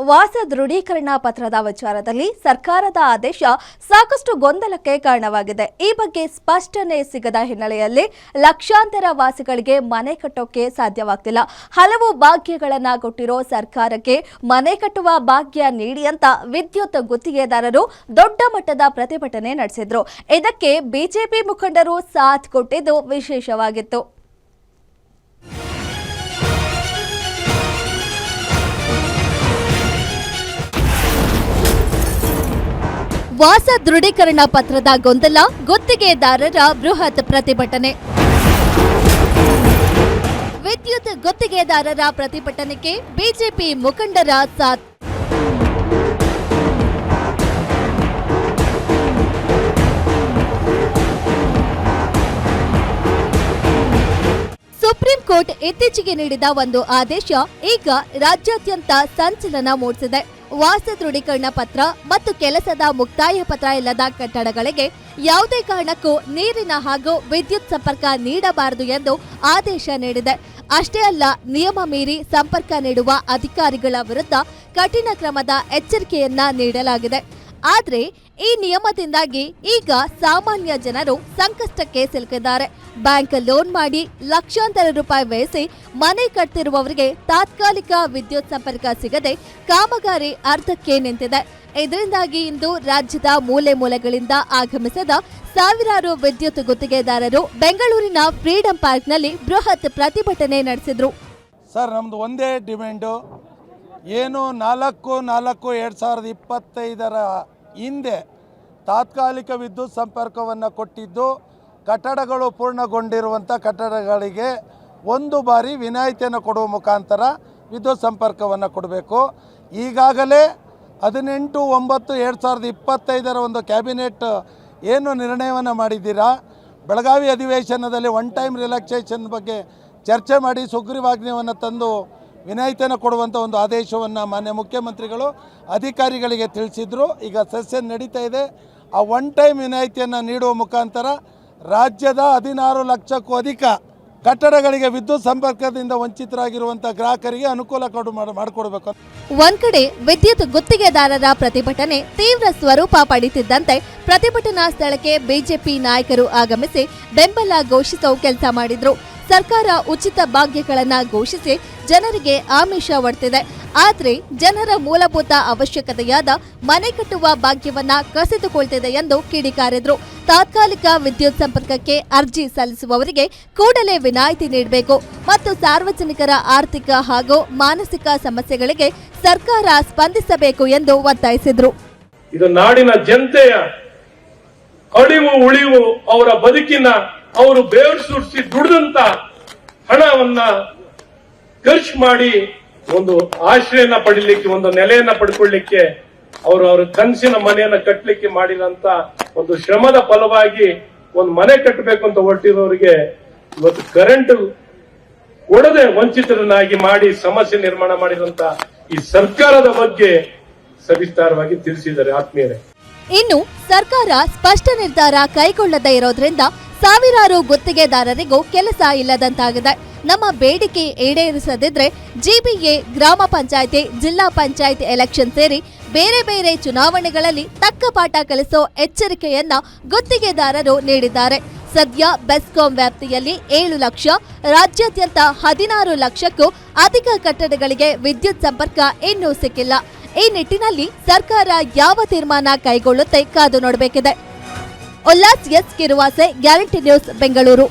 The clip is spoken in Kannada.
ವಾಸ ದೃಢೀಕರಣ ಪತ್ರದ ವಿಚಾರದಲ್ಲಿ ಸರ್ಕಾರದ ಆದೇಶ ಸಾಕಷ್ಟು ಗೊಂದಲಕ್ಕೆ ಕಾರಣವಾಗಿದೆ. ಈ ಬಗ್ಗೆ ಸ್ಪಷ್ಟನೆ ಸಿಗದ ಹಿನ್ನೆಲೆಯಲ್ಲಿ ಲಕ್ಷಾಂತರ ವಾಸಿಗಳಿಗೆ ಮನೆ ಕಟ್ಟೋಕೆ ಸಾಧ್ಯವಾಗ್ತಿಲ್ಲ. ಹಲವು ಭಾಗ್ಯಗಳನ್ನ ಕೊಟ್ಟಿರೋ ಸರ್ಕಾರಕ್ಕೆ ಮನೆ ಕಟ್ಟುವ ಭಾಗ್ಯ ನೀಡಿ ಅಂತ ವಿದ್ಯುತ್ ಗುತ್ತಿಗೆದಾರರು ದೊಡ್ಡ ಮಟ್ಟದ ಪ್ರತಿಭಟನೆ ನಡೆಸಿದ್ರು. ಇದಕ್ಕೆ ಬಿಜೆಪಿ ಮುಖಂಡರು ಸಾಥ್ ಕೊಟ್ಟಿದ್ದು ವಿಶೇಷವಾಗಿತ್ತು. ವಾಸ ದೃಢೀಕರಣ ಪತ್ರದ ಗೊಂದಲ, ಗುತ್ತಿಗೆದಾರರ ಬೃಹತ್ ಪ್ರತಿಭಟನೆ. ವಿದ್ಯುತ್ ಗುತ್ತಿಗೆದಾರರ ಪ್ರತಿಭಟನೆಗೆ ಬಿಜೆಪಿ ಮುಖಂಡರ ಸಾಥ್. ಸುಪ್ರೀಂ ಕೋರ್ಟ್ ಇತ್ತೀಚೆಗೆ ನೀಡಿದ ಒಂದು ಆದೇಶ ಈಗ ರಾಜ್ಯಾದ್ಯಂತ ಸಂಚಲನ ಮೂಡಿಸಿದೆ. ವಾಸ ದೃಢೀಕರಣ ಪತ್ರ ಮತ್ತು ಕೆಲಸದ ಮುಕ್ತಾಯ ಪತ್ರ ಇಲ್ಲದ ಕಟ್ಟಡಗಳಿಗೆ ಯಾವುದೇ ಕಾರಣಕ್ಕೂ ನೀರಿನ ಹಾಗೂ ವಿದ್ಯುತ್ ಸಂಪರ್ಕ ನೀಡಬಾರದು ಎಂದು ಆದೇಶ ನೀಡಿದೆ. ಅಷ್ಟೇ ಅಲ್ಲ, ನಿಯಮ ಮೀರಿ ಸಂಪರ್ಕ ನೀಡುವ ಅಧಿಕಾರಿಗಳ ವಿರುದ್ಧ ಕಠಿಣ ಕ್ರಮದ ಎಚ್ಚರಿಕೆಯನ್ನ ನೀಡಲಾಗಿದೆ. ಆದರೆ ಈ ನಿಯಮದಿಂದಾಗಿ ಈಗ ಸಾಮಾನ್ಯ ಜನರು ಸಂಕಷ್ಟಕ್ಕೆ ಸಿಲುಕಿದ್ದಾರೆ. ಬ್ಯಾಂಕ್ ಲೋನ್ ಮಾಡಿ ಲಕ್ಷಾಂತರ ರೂಪಾಯಿ ವ್ಯಯಿಸಿ ಮನೆ ಕಟ್ತಿರುವವರಿಗೆ ತಾತ್ಕಾಲಿಕ ವಿದ್ಯುತ್ ಸಂಪರ್ಕ ಸಿಗದೆ ಕಾಮಗಾರಿ ಅರ್ಧಕ್ಕೆ ನಿಂತಿದೆ. ಇದರಿಂದಾಗಿ ಇಂದು ರಾಜ್ಯದ ಮೂಲೆ ಮೂಲೆಗಳಿಂದ ಆಗಮಿಸಿದ ಸಾವಿರಾರು ವಿದ್ಯುತ್ ಗುತ್ತಿಗೆದಾರರು ಬೆಂಗಳೂರಿನ ಫ್ರೀಡಂ ಪಾರ್ಕ್ನಲ್ಲಿ ಬೃಹತ್ ಪ್ರತಿಭಟನೆ ನಡೆಸಿದ್ರು. ಸರ್, ನಮ್ದು ಒಂದೇ ಡಿಮ್ಯಾಂಡು, ಏನು 4/4/2025 ಹಿಂದೆ ತಾತ್ಕಾಲಿಕ ವಿದ್ಯುತ್ ಸಂಪರ್ಕವನ್ನು ಕೊಟ್ಟಿದ್ದು ಕಟ್ಟಡಗಳು ಪೂರ್ಣಗೊಂಡಿರುವಂಥ ಕಟ್ಟಡಗಳಿಗೆ ಒಂದು ಬಾರಿ ವಿನಾಯಿತಿಯನ್ನು ಕೊಡುವ ಮುಖಾಂತರ ವಿದ್ಯುತ್ ಸಂಪರ್ಕವನ್ನು ಕೊಡಬೇಕು. ಈಗಾಗಲೇ 18/9/2025 ಒಂದು ಕ್ಯಾಬಿನೆಟ್ ಏನು ನಿರ್ಣಯವನ್ನು ಮಾಡಿದ್ದೀರಾ, ಬೆಳಗಾವಿ ಅಧಿವೇಶನದಲ್ಲಿ ಒನ್ ಟೈಮ್ ರಿಲ್ಯಾಕ್ಸೇಷನ್ ಬಗ್ಗೆ ಚರ್ಚೆ ಮಾಡಿ ಸುಗ್ರೀವಾಜ್ಞೆಯನ್ನು ತಂದು ವಿನಾಯಿತಿಯನ್ನು ಕೊಡುವಂಥ ಒಂದು ಆದೇಶವನ್ನು ಮಾನ್ಯ ಮುಖ್ಯಮಂತ್ರಿಗಳು ಅಧಿಕಾರಿಗಳಿಗೆ ತಿಳಿಸಿದ್ರು. ಈಗ ಸೆಷನ್ ನಡೀತಾ ಇದೆ. ಆ ಒನ್ ಟೈಮ್ ವಿನಾಯಿತಿಯನ್ನು ನೀಡುವ ಮುಖಾಂತರ ರಾಜ್ಯದ 16 ಲಕ್ಷಕ್ಕೂ ಅಧಿಕ ಕಟ್ಟಡಗಳಿಗೆ ವಿದ್ಯುತ್ ಸಂಪರ್ಕದಿಂದ ವಂಚಿತರಾಗಿರುವಂಥ ಗ್ರಾಹಕರಿಗೆ ಅನುಕೂಲ ಮಾಡಿಕೊಡಬೇಕು. ಒಂದ್ ಕಡೆ ವಿದ್ಯುತ್ ಗುತ್ತಿಗೆದಾರರ ಪ್ರತಿಭಟನೆ ತೀವ್ರ ಸ್ವರೂಪ ಪಡೆಯುತ್ತಿದ್ದಂತೆ ಪ್ರತಿಭಟನಾ ಸ್ಥಳಕ್ಕೆ ಬಿಜೆಪಿ ನಾಯಕರು ಆಗಮಿಸಿ ಬೆಂಬಲ ಘೋಷಿಸೋ ಕೆಲಸ ಮಾಡಿದ್ರು. ಸರ್ಕಾರ ಉಚಿತ ಭಾಗ್ಯಗಳನ್ನ ಘೋಷಿಸಿ ಜನರಿಗೆ ಆಮಿಷ ಒಡ್ತಿದೆ. ಆದ್ರೆ ಜನರ ಮೂಲಭೂತ ಅವಶ್ಯಕತೆಯಾದ ಮನೆ ಕಟ್ಟುವ ಭಾಗ್ಯವನ್ನ ಕಸಿದುಕೊಳ್ತಿದೆ ಎಂದು ಕಿಡಿಕಾರಿದ್ರು. ತಾತ್ಕಾಲಿಕ ವಿದ್ಯುತ್ ಸಂಪರ್ಕಕ್ಕೆ ಅರ್ಜಿ ಸಲ್ಲಿಸುವವರಿಗೆ ಕೂಡಲೇ ವಿನಾಯಿತಿ ನೀಡಬೇಕು ಮತ್ತು ಸಾರ್ವಜನಿಕರ ಆರ್ಥಿಕ ಹಾಗೂ ಮಾನಸಿಕ ಸಮಸ್ಯೆಗಳಿಗೆ ಸರ್ಕಾರ ಸ್ಪಂದಿಸಬೇಕು ಎಂದು ಒತ್ತಾಯಿಸಿದ್ರು. ಇದು ನಾಡಿನ ಜನತೆಯ ಅಳಿವು ಉಳಿವು, ಅವರ ಬದುಕಿನ ಅವರು ಬೇರು ಸುರಿಸಿ ದುಡಿದಂತ ಹಣವನ್ನ ಖರ್ಚು ಮಾಡಿ ಒಂದು ಆಶ್ರಯನ ಪಡಿಲಿಕ್ಕೆ, ಒಂದು ನೆಲೆಯನ್ನ ಪಡ್ಕೊಳ್ಳಿಕ್ಕೆ, ಅವರ ಕನಸಿನ ಮನೆಯನ್ನ ಕಟ್ಟಲಿಕ್ಕೆ ಮಾಡಿದಂತ ಒಂದು ಶ್ರಮದ ಫಲವಾಗಿ ಒಂದು ಮನೆ ಕಟ್ಟಬೇಕು ಅಂತ ಹೊರಟಿರೋರಿಗೆ ಇವತ್ತು ಕರೆಂಟ್ ಕೊಡದೆ ವಂಚಿತರನ್ನಾಗಿ ಮಾಡಿ ಸಮಸ್ಯೆ ನಿರ್ಮಾಣ ಮಾಡಿದಂತ ಈ ಸರ್ಕಾರದ ಬಗ್ಗೆ ಸವಿಸ್ತಾರವಾಗಿ ತಿಳಿಸಿದ್ದಾರೆ ಆತ್ಮೀಯರೇ. ಇನ್ನು ಸರ್ಕಾರ ಸ್ಪಷ್ಟ ನಿರ್ಧಾರ ಕೈಗೊಳ್ಳದೇ ಇರೋದ್ರಿಂದ ಸಾವಿರಾರು ಗುತ್ತಿಗೆದಾರರಿಗೂ ಕೆಲಸ ಇಲ್ಲದಂತಾಗಿದೆ. ನಮ್ಮ ಬೇಡಿಕೆ ಈಡೇರಿಸದಿದ್ರೆ ಜಿಬಿಎ, ಗ್ರಾಮ ಪಂಚಾಯಿತಿ, ಜಿಲ್ಲಾ ಪಂಚಾಯಿತಿ ಎಲೆಕ್ಷನ್ ಸೇರಿ ಬೇರೆ ಬೇರೆ ಚುನಾವಣೆಗಳಲ್ಲಿ ತಕ್ಕ ಪಾಠ ಕಲಿಸೋ ಎಚ್ಚರಿಕೆಯನ್ನ ಗುತ್ತಿಗೆದಾರರು ನೀಡಿದ್ದಾರೆ. ಸದ್ಯ ಬೆಸ್ಕಾಂ ವ್ಯಾಪ್ತಿಯಲ್ಲಿ 7 ಲಕ್ಷ, ರಾಜ್ಯಾದ್ಯಂತ 16 ಲಕ್ಷಕ್ಕೂ ಅಧಿಕ ಕಟ್ಟಡಗಳಿಗೆ ವಿದ್ಯುತ್ ಸಂಪರ್ಕ ಇನ್ನೂ ಸಿಕ್ಕಿಲ್ಲ. ಈ ನಿಟ್ಟಿನಲ್ಲಿ ಸರ್ಕಾರ ಯಾವ ತೀರ್ಮಾನ ಕೈಗೊಳ್ಳುತ್ತೆ ಕಾದು ನೋಡಬೇಕಿದೆ. Ullas S Kiruvase, guarantee news, Bengaluru.